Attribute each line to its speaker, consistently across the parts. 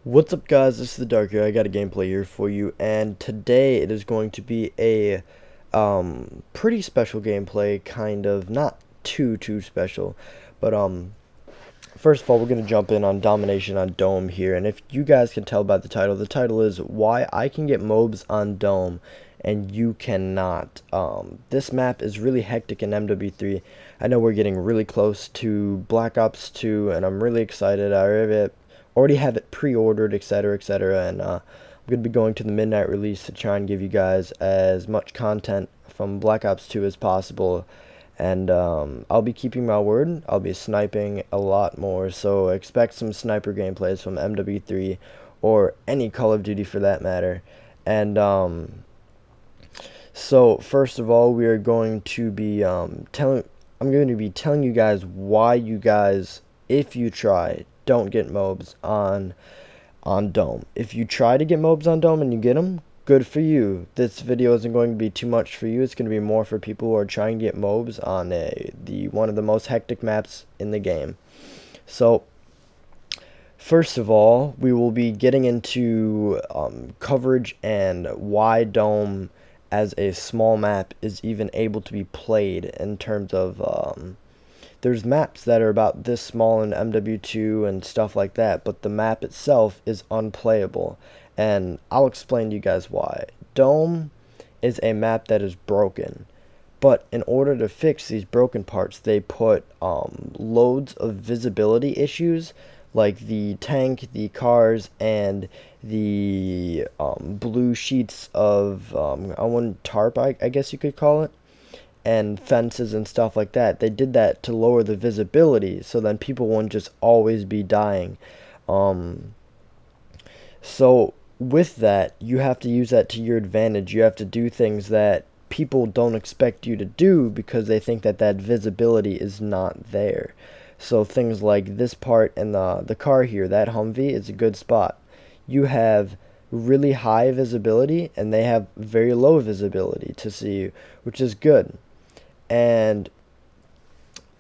Speaker 1: What's up, guys? This is the Dark here. I got a gameplay here for you, and today it is going to be a pretty special gameplay, kind of not too special, but first of all, we're gonna jump in on domination on Dome here, and if you guys can tell by the title is why I can get MOABs on Dome and you cannot. This map is really hectic in MW3. I know we're getting really close to Black Ops 2, and I'm really excited. I already have it pre-ordered, etc., etc., and I'm going to be going to the midnight release to try and give you guys as much content from Black Ops 2 as possible, and I'll be keeping my word. I'll be sniping a lot more, so expect some sniper gameplays from MW3 or any Call of Duty for that matter. And so first of all, we are going to be I'm going to be telling you guys why you guys, if you try, don't get MOABs on Dome. If you try to get MOABs on Dome and you get them, good for you. This video isn't going to be too much for you. It's going to be more for people who are trying to get MOABs on one of the most hectic maps in the game. So first of all, we will be getting into coverage and why Dome as a small map is even able to be played in terms of there's maps that are about this small in MW2 and stuff like that, but the map itself is unplayable, and I'll explain to you guys why. Dome is a map that is broken, but in order to fix these broken parts, they put loads of visibility issues, like the tank, the cars, and the blue sheets of tarp, I guess you could call it, and fences and stuff like that. They did that to lower the visibility, so then people won't just always be dying. So with that, you have to use that to your advantage. You have to do things that people don't expect you to do because they think that that visibility is not there. So things like this part and the car here, that Humvee, is a good spot. You have really high visibility and they have very low visibility to see you, which is good. And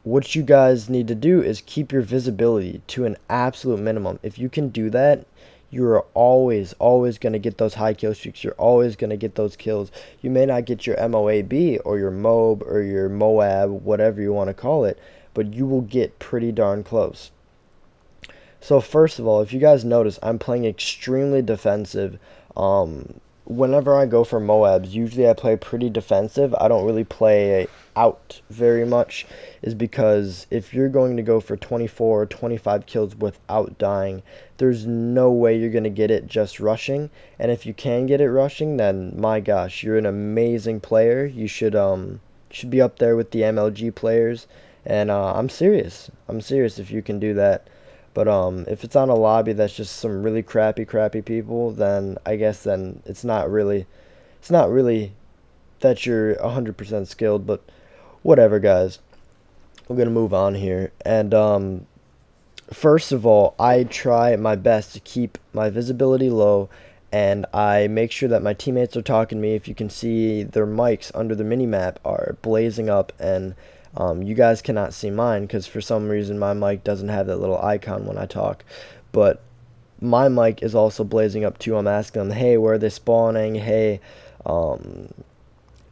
Speaker 1: what you guys need to do is keep your visibility to an absolute minimum. If you can do that, you're always going to get those high kill streaks. You're always going to get those kills. You may not get your MOAB or your MOAB or your MOAB, whatever you want to call it, but you will get pretty darn close. So first of all, if you guys notice, I'm playing extremely defensive. Whenever I go for MOABs, usually I play pretty defensive. I don't really play out very much, is because if you're going to go for 24 or 25 kills without dying, there's no way you're going to get it just rushing. And if you can get it rushing, then my gosh, you're an amazing player. You should be up there with the MLG players. And I'm serious if you can do that. But if it's on a lobby that's just some really crappy people, then I guess then it's not really that you're 100% skilled. But whatever, guys. We're gonna move on here. And first of all, I try my best to keep my visibility low, and I make sure that my teammates are talking to me. If you can see, their mics under the minimap are blazing up, and you guys cannot see mine because for some reason my mic doesn't have that little icon when I talk, but my mic is also blazing up too. I'm asking them, hey, where are they spawning? Hey,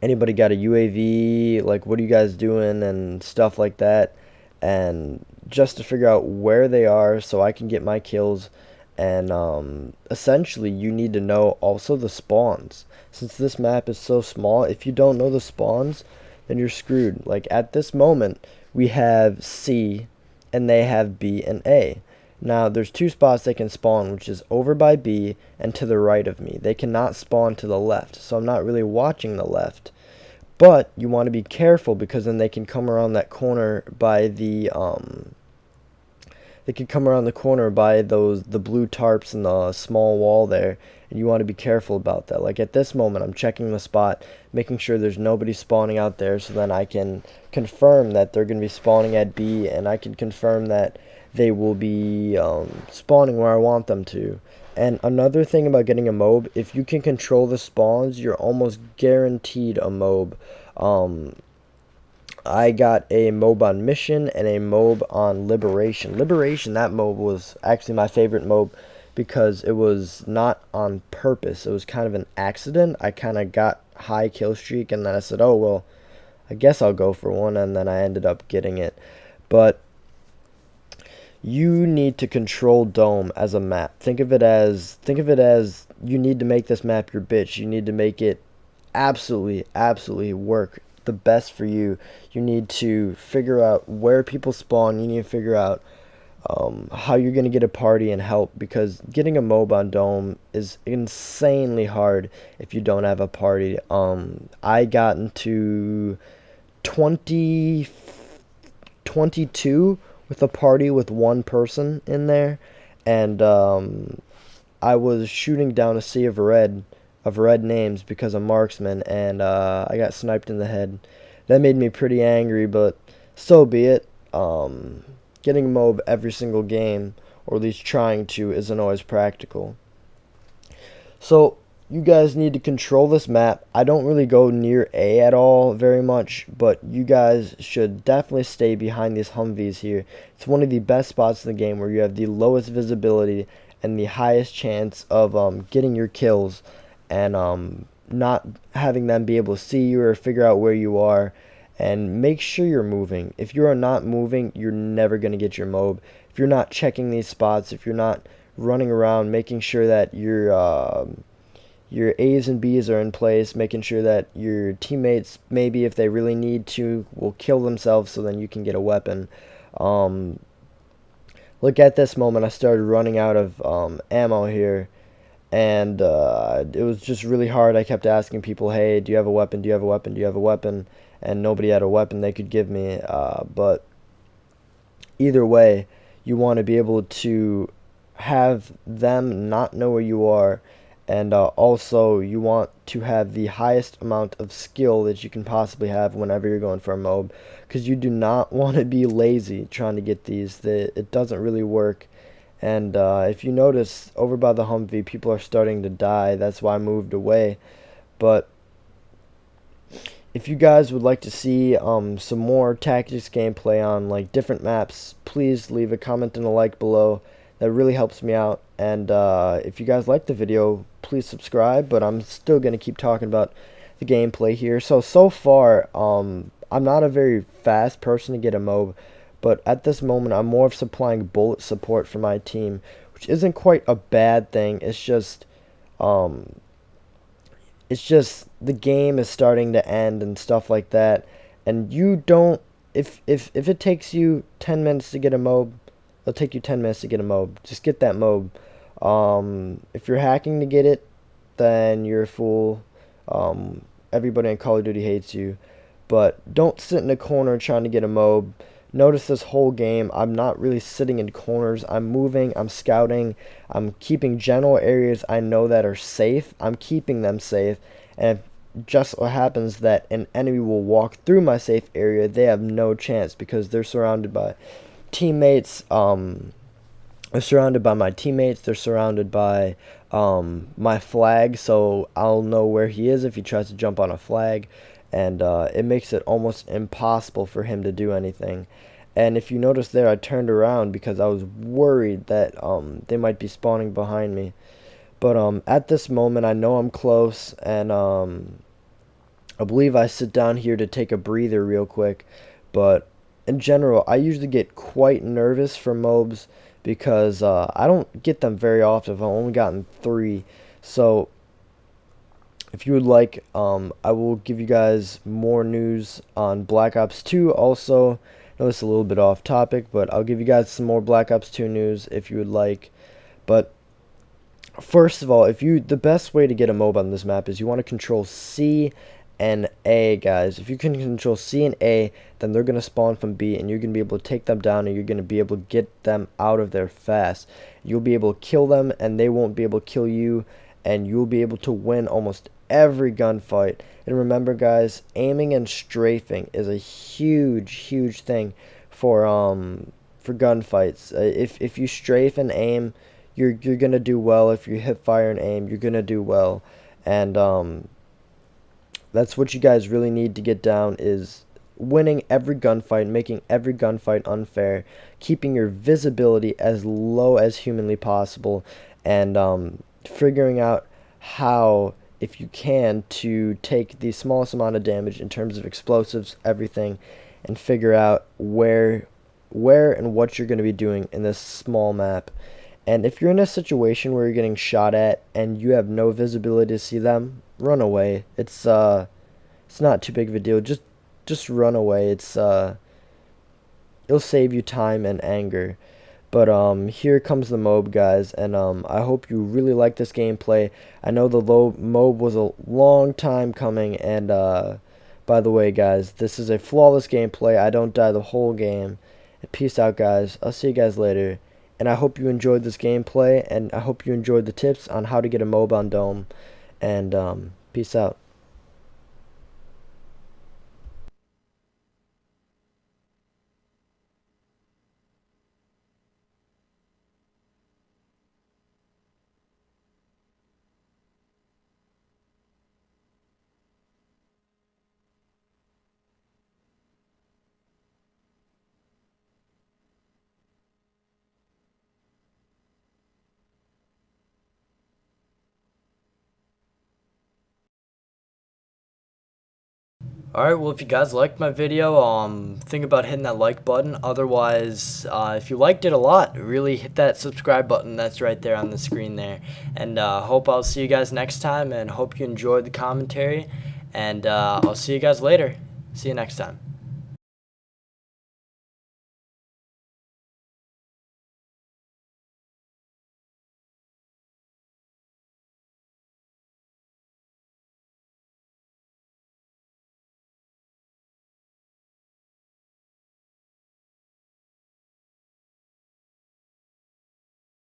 Speaker 1: anybody got a UAV? Like, what are you guys doing? And stuff like that, and just to figure out where they are so I can get my kills. And essentially you need to know also the spawns. Since this map is so small, if you don't know the spawns, then you're screwed. Like at this moment, we have C and they have B and A. Now there's two spots they can spawn, which is over by B and to the right of me. They cannot spawn to the left, so I'm not really watching the left. But you want to be careful because then they can come around that corner by the the blue tarps and the small wall there, and you want to be careful about that. Like at this moment, I'm checking the spot, making sure there's nobody spawning out there, so then I can confirm that they're going to be spawning at B, and I can confirm that they will be spawning where I want them to. And another thing about getting a MOAB, if you can control the spawns, you're almost guaranteed a MOAB. I got a MOAB on Mission and a MOAB on Liberation. Liberation, that MOAB was actually my favorite MOAB because it was not on purpose. It was kind of an accident. I kind of got high kill streak, and then I said, oh, well, I guess I'll go for one, and then I ended up getting it. But you need to control Dome as a map. Think of it as you need to make this map your bitch. You need to make it absolutely work the best for you. You need to figure out where people spawn. You need to figure out how you're going to get a party and help, because getting a MOAB on Dome is insanely hard if you don't have a party. I got into 22 with a party with one person in there, and I was shooting down a sea of red names because I'm marksman, and I got sniped in the head. That made me pretty angry, but so be it. Getting a MOAB every single game, or at least trying to, isn't always practical. So you guys need to control this map. I don't really go near A at all very much, but you guys should definitely stay behind these Humvees here. It's one of the best spots in the game where you have the lowest visibility and the highest chance of getting your kills, and not having them be able to see you or figure out where you are. And make sure you're moving. If you are not moving, you're never going to get your MOAB. If you're not checking these spots, if you're not running around making sure that your A's and B's are in place, making sure that your teammates, maybe if they really need to, will kill themselves so then you can get a weapon. Look at this moment. I started running out of ammo here, and it was just really hard. I kept asking people, hey, do you have a weapon? Do you have a weapon? Do you have a weapon? And nobody had a weapon they could give me. But either way, you want to be able to have them not know where you are, and also you want to have the highest amount of skill that you can possibly have whenever you're going for a MOAB, because you do not want to be lazy trying to get these. It doesn't really work. And if you notice, over by the Humvee, people are starting to die. That's why I moved away. But if you guys would like to see some more tactics gameplay on like different maps, please leave a comment and a like below. That really helps me out. And if you guys like the video, please subscribe. But I'm still going to keep talking about the gameplay here. So far, I'm not a very fast person to get a MOAB, but at this moment I'm more of supplying bullet support for my team, which isn't quite a bad thing. It's just the game is starting to end and stuff like that, and you don't, if it takes you 10 minutes to get a MOAB, it'll take you 10 minutes to get a MOAB. Just get that MOAB. If you're hacking to get it, then you're a fool. Everybody in Call of Duty hates you. But don't sit in a corner trying to get a MOAB. Notice this whole game, I'm not really sitting in corners. I'm moving, I'm scouting, I'm keeping general areas I know that are safe. I'm keeping them safe. And if just so happens that an enemy will walk through my safe area, they have no chance because they're surrounded by teammates. They're surrounded by my teammates. They're surrounded by my flag, so I'll know where he is if he tries to jump on a flag. And it makes it almost impossible for him to do anything. And if you notice there, I turned around because I was worried that they might be spawning behind me. But at this moment, I know I'm close, and I believe I sit down here to take a breather real quick. But in general, I usually get quite nervous for MOABs because I don't get them very often. I've only gotten 3. So if you would like, I will give you guys more news on Black Ops 2. Also, I know it's a little bit off topic, but I'll give you guys some more Black Ops 2 news if you would like. But first of all, the best way to get a MOAB on this map is you want to control C and A, guys. If you can control C and A, then they're going to spawn from B, and you're going to be able to take them down, and you're going to be able to get them out of there fast. You'll be able to kill them, and they won't be able to kill you, and you'll be able to win almost every gunfight. And remember, guys, aiming and strafing is a huge thing for gunfights. If you strafe and aim, you're gonna do well. If you hip fire and aim, you're gonna do well. And that's what you guys really need to get down, is winning every gunfight, making every gunfight unfair, keeping your visibility as low as humanly possible, and figuring out how, if you can, to take the smallest amount of damage in terms of explosives, everything, and figure out where and what you're going to be doing in this small map. And if you're in a situation where you're getting shot at and you have no visibility to see them, run away. It's not too big of a deal. Just run away. It'll save you time and anger. But here comes the MOAB, guys, and I hope you really like this gameplay. I know the MOAB was a long time coming, and by the way, guys, this is a flawless gameplay. I don't die the whole game. And peace out, guys. I'll see you guys later. And I hope you enjoyed this gameplay, and I hope you enjoyed the tips on how to get a MOAB on Dome. And peace out. Alright, well, if you guys liked my video, think about hitting that like button. Otherwise, if you liked it a lot, really hit that subscribe button that's right there on the screen there. And hope I'll see you guys next time, and hope you enjoyed the commentary. And I'll see you guys later. See you next time.